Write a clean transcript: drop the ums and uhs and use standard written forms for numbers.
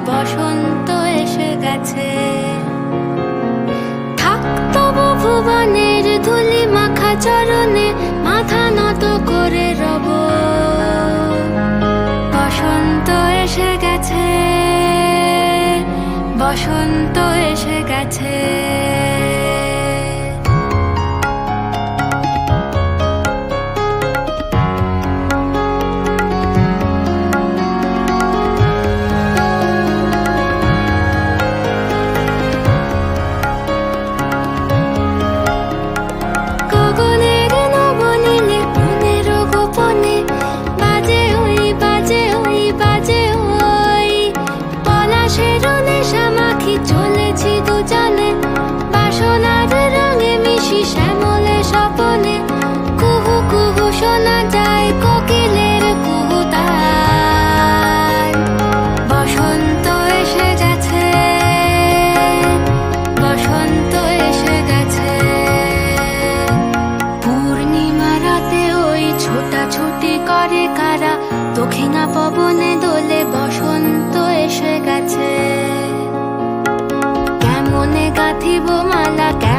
বসন্ত এসে গেছে। থাকতো ভুবনের ধুলি মাখা চরণে, মাথা নত করে রব। বসন্ত এসে গেছে, বসন্ত এসে গেছে। চলেছি দুজনে বাসনার রঙে মিশি শ্যামলে স্বপনে। কুহু কুহু শোনা যায় কোকিলের কুহুতান। বসন্ত এসে গেছে, বসন্ত এসে গেছে। পূর্ণিমা রাতে ওই ছোটাছুটি করে কারা, দক্ষিণা পবনে দোলে বসন্ত এসে গেছে। মনে গাঁথিব মালা।